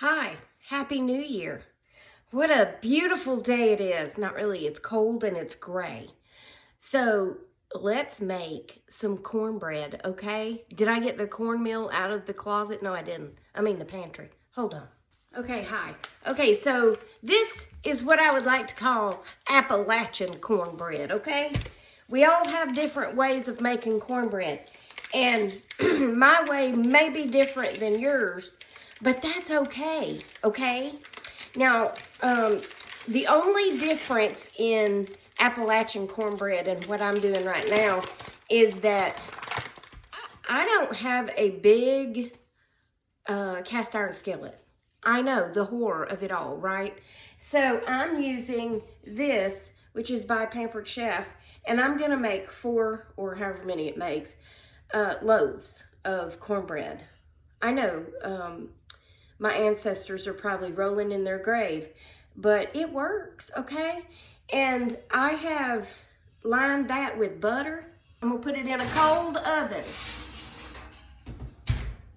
Hi, Happy New Year. What a beautiful day it is. Not really, it's cold and it's gray. So let's make some cornbread, okay? Did I get the cornmeal out of the closet? No, I didn't. I mean the pantry. Hold on. Okay, hi. Okay, so this is what I would like to call Appalachian cornbread, okay? We all have different ways of making cornbread. And my way may be different than yours, but that's okay, okay? Now, the only difference in Appalachian cornbread and what I'm doing right now is that I don't have a big cast iron skillet. I know, the horror of it all, right? So I'm using this, which is by Pampered Chef, and I'm gonna make 4, or however many it makes, loaves of cornbread. I know, my ancestors are probably rolling in their grave, but it works, okay? And I have lined that with butter. I'm gonna put it in a cold oven.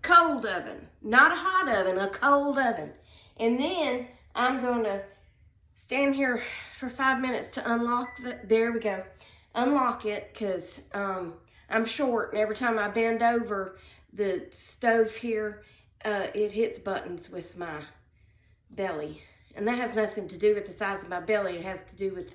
Cold oven, not a hot oven, a cold oven. And then I'm gonna stand here for 5 minutes to unlock there we go. Unlock it, cause I'm short, and every time I bend over the stove here, it hits buttons with my belly. And that has nothing to do with the size of my belly. It has to do with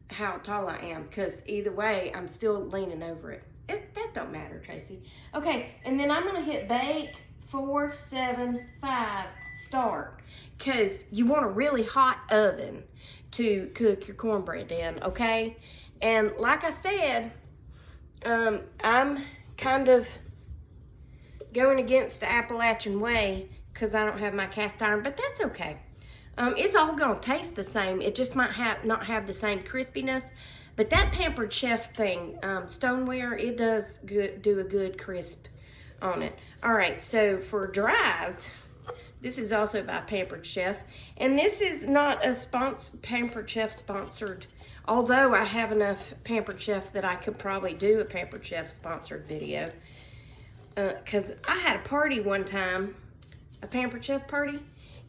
how tall I am, because either way, I'm still leaning over it. That don't matter, Tracy. Okay, and then I'm gonna hit bake 4, 7, 5, start. Because you want a really hot oven to cook your cornbread in, okay? And like I said, I'm kind of going against the Appalachian way because I don't have my cast iron, but that's okay. It's all gonna taste the same. It just might not have the same crispiness, but that Pampered Chef thing, stoneware, it does do a good crisp on it. All right, so for dries, this is also by Pampered Chef, and this is not a Pampered Chef sponsored, although I have enough Pampered Chef that I could probably do a Pampered Chef sponsored video. Because I had a party one time, a Pampered Chef party,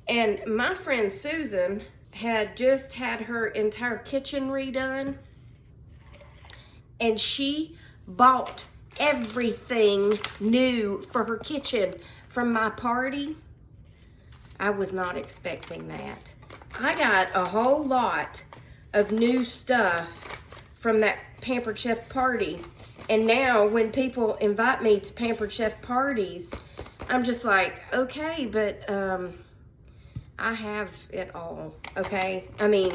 and my friend Susan had just had her entire kitchen redone, and she bought everything new for her kitchen from my party. I was not expecting that. I got a whole lot of new stuff from that Pampered Chef party. And now when people invite me to Pampered Chef parties, I'm just like, okay, but I have it all, okay? I mean,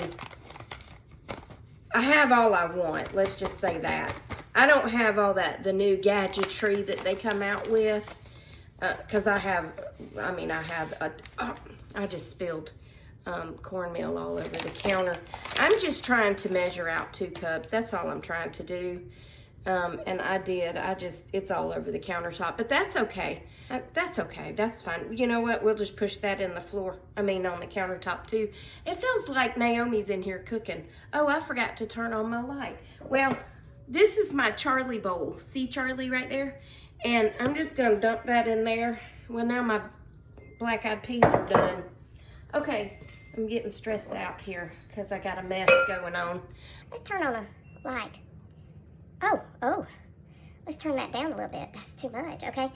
I have all I want, let's just say that. I don't have all the new gadgetry that they come out with, because I just spilled cornmeal all over the counter. I'm just trying to measure out 2 cups, that's all I'm trying to do. And I did, it's all over the countertop, but that's okay. That's okay, that's fine. You know what, we'll just push that in the floor, on the countertop too. It feels like Naomi's in here cooking. Oh, I forgot to turn on my light. Well, this is my Charlie bowl. See Charlie right there? And I'm just gonna dump that in there. Well, now my black-eyed peas are done. Okay, I'm getting stressed out here because I got a mess going on. Let's turn on the light. Oh, let's turn that down a little bit. That's too much, okay?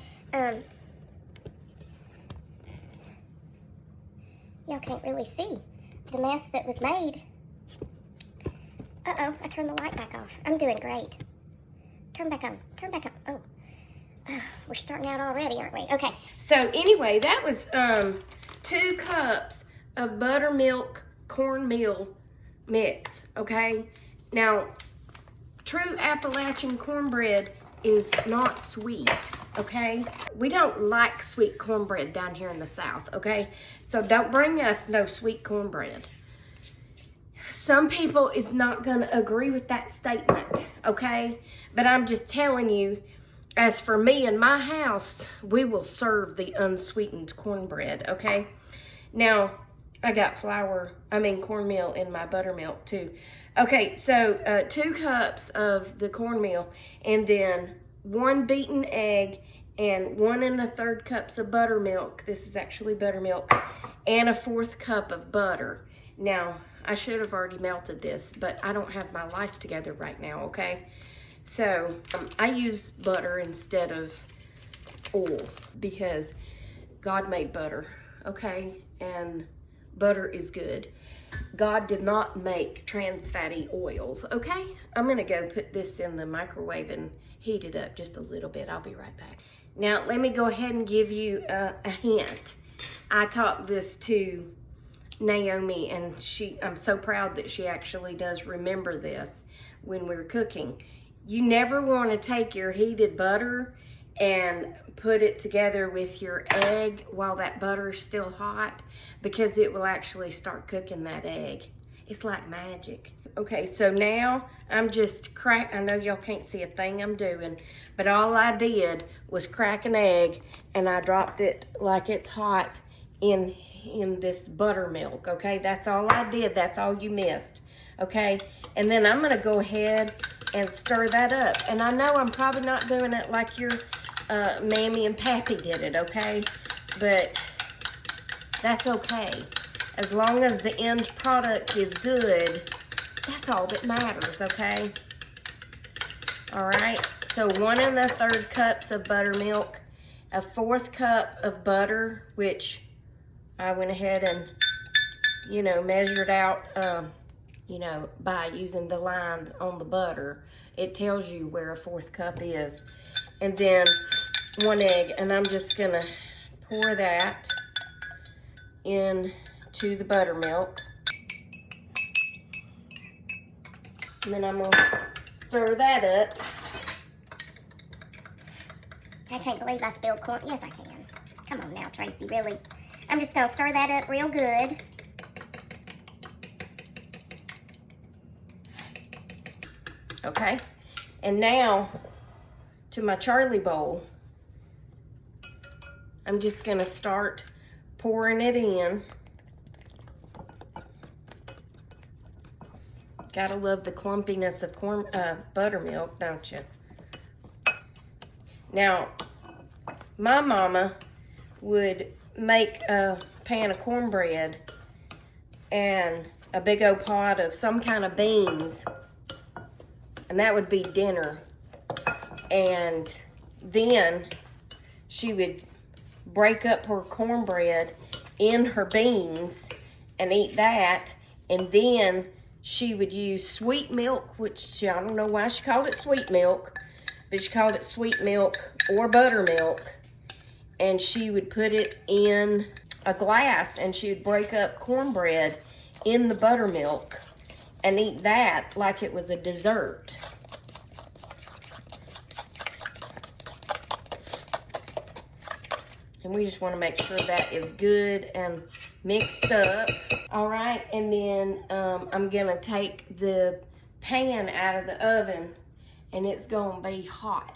Y'all can't really see the mess that was made. Uh-oh, I turned the light back off. I'm doing great. Turn back on. Oh, we're starting out already, aren't we? Okay. So anyway, that was 2 cups of buttermilk cornmeal mix, okay? Now, true Appalachian cornbread is not sweet, okay? We don't like sweet cornbread down here in the South, okay? So don't bring us no sweet cornbread. Some people is not gonna agree with that statement, okay? But I'm just telling you, as for me and my house, we will serve the unsweetened cornbread, okay? Now, I got cornmeal in my buttermilk too. Okay, so 2 cups of the cornmeal, and then 1 beaten egg and 1 1/3 cups of buttermilk. This is actually buttermilk, and a 1/4 cup of butter. Now, I should have already melted this, but I don't have my life together right now, okay? So, I use butter instead of oil because God made butter, okay? And butter is good. God did not make trans fatty oils, okay? I'm gonna go put this in the microwave and heat it up just a little bit. I'll be right back. Now, let me go ahead and give you a hint. I taught this to Naomi, and I'm so proud that she actually does remember this when we're cooking. You never want to take your heated butter and put it together with your egg while that butter is still hot, because it will actually start cooking that egg. It's like magic. Okay, so now I'm just I know y'all can't see a thing I'm doing, but all I did was crack an egg and I dropped it like it's hot in this buttermilk, okay? That's all I did. That's all you missed, okay? And then I'm gonna go ahead and stir that up. And I know I'm probably not doing it like your Mammy and Pappy did it, okay? But that's okay. As long as the end product is good, that's all that matters, okay? All right, so 1 1/3 cups of buttermilk, a 1/4 cup of butter, which I went ahead and, you know, measured out, you know, by using the lines on the butter. It tells you where a 1/4 cup is. And then 1 egg, and I'm just gonna pour that into the buttermilk. And then I'm gonna stir that up. I can't believe I spilled corn. Yes, I can. Come on now, Tracy, really. I'm just gonna stir that up real good. Okay, and now to my Charlie bowl, I'm just gonna start pouring it in. Gotta love the clumpiness of buttermilk, don't you? Now, my mama would make a pan of cornbread and a big old pot of some kind of beans, and that would be dinner. And then she would break up her cornbread in her beans and eat that, and then she would use sweet milk, which I don't know why she called it sweet milk, but she called it sweet milk or buttermilk, and she would put it in a glass, and she would break up cornbread in the buttermilk and eat that like it was a dessert. And we just want to make sure that is good and mixed up. All right, and then I'm gonna take the pan out of the oven, and it's gonna be hot.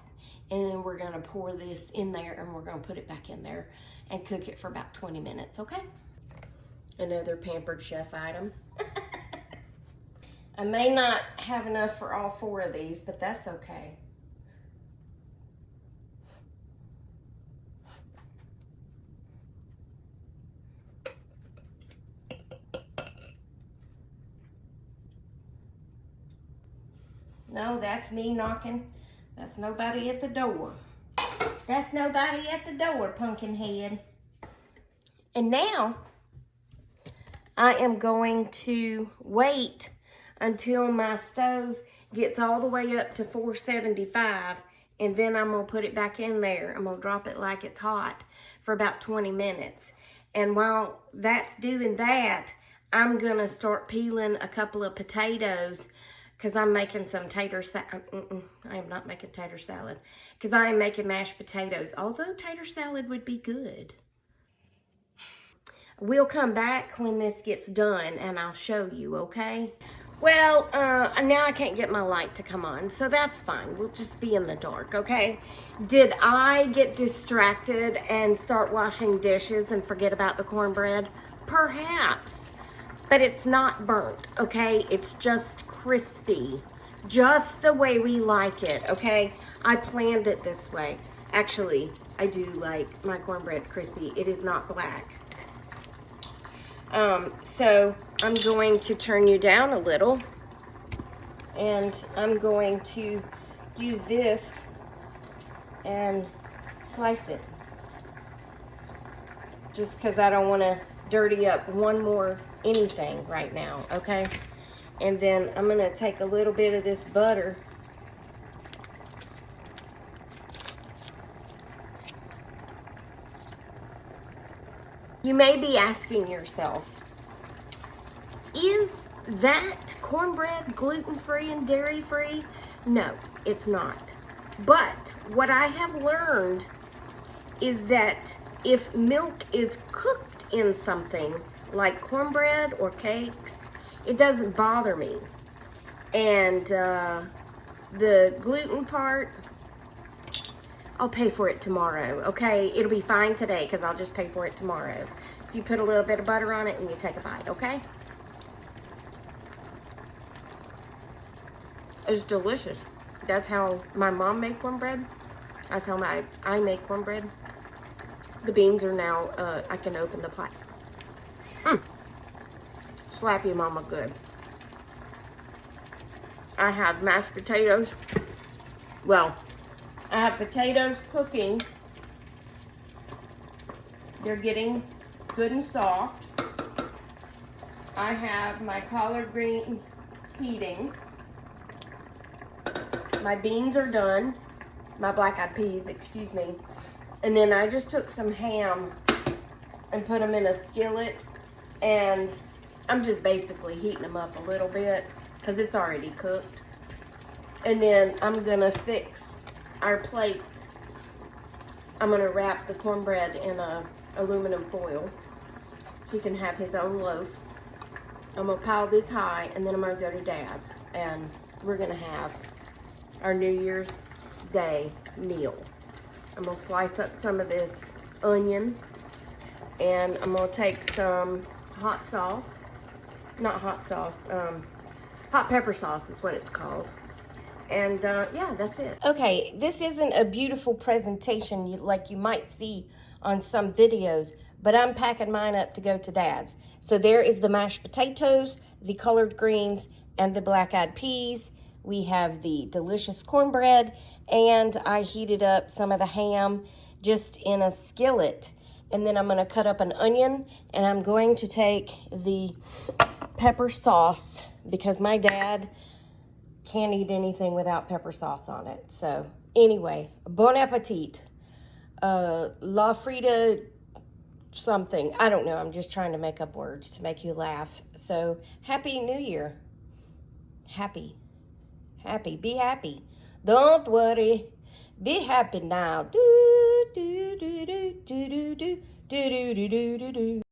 And then we're gonna pour this in there, and we're gonna put it back in there and cook it for about 20 minutes, okay? Another Pampered Chef item. I may not have enough for all 4 of these, but that's okay. No, that's me knocking. That's nobody at the door. That's nobody at the door, Pumpkinhead. And now, I am going to wait until my stove gets all the way up to 475, and then I'm gonna put it back in there. I'm gonna drop it like it's hot for about 20 minutes. And while that's doing that, I'm gonna start peeling a couple of potatoes, because I'm making some tater salad. I am not making tater salad, because I am making mashed potatoes, although tater salad would be good. We'll come back when this gets done, and I'll show you, okay? Well, now I can't get my light to come on, so that's fine. We'll just be in the dark, okay? Did I get distracted and start washing dishes and forget about the cornbread? Perhaps. But it's not burnt, okay? It's just crispy, just the way we like it, okay? I planned it this way. Actually, I do like my cornbread crispy. It is not black. So I'm going to turn you down a little, and I'm going to use this and slice it. Just because I don't want to dirty up one more anything right now, okay? And then I'm going to take a little bit of this butter. You may be asking yourself, is that cornbread gluten-free and dairy-free? No, it's not. But what I have learned is that if milk is cooked in something like cornbread or cakes, it doesn't bother me. And the gluten part, I'll pay for it tomorrow, okay? It'll be fine today because I'll just pay for it tomorrow. So you put a little bit of butter on it and you take a bite, okay? It's delicious. That's how my mom made cornbread. That's how I make cornbread. The beans are now, I can open the pot. Slap you, mama, good. I have mashed potatoes. Well, I have potatoes cooking. They're getting good and soft. I have my collard greens heating. My beans are done. My black-eyed peas, excuse me. And then I just took some ham and put them in a skillet, and I'm just basically heating them up a little bit because it's already cooked. And then I'm gonna fix our plates. I'm gonna wrap the cornbread in a aluminum foil. He can have his own loaf. I'm gonna pile this high, and then I'm gonna go to Dad's, and we're gonna have our New Year's Day meal. I'm gonna slice up some of this onion, and I'm gonna take some hot sauce, not hot sauce, hot pepper sauce is what it's called. And yeah, that's it. Okay, this isn't a beautiful presentation like you might see on some videos, but I'm packing mine up to go to Dad's. So there is the mashed potatoes, the collard greens, and the black-eyed peas. We have the delicious cornbread, and I heated up some of the ham just in a skillet. And then I'm going to cut up an onion, and I'm going to take the pepper sauce because my dad can't eat anything without pepper sauce on it. So anyway, bon appetit. La Frida something. I don't know. I'm just trying to make up words to make you laugh. So Happy New Year. Happy. Be happy. Don't worry. Be happy now. Do do do do do do do do do do do do.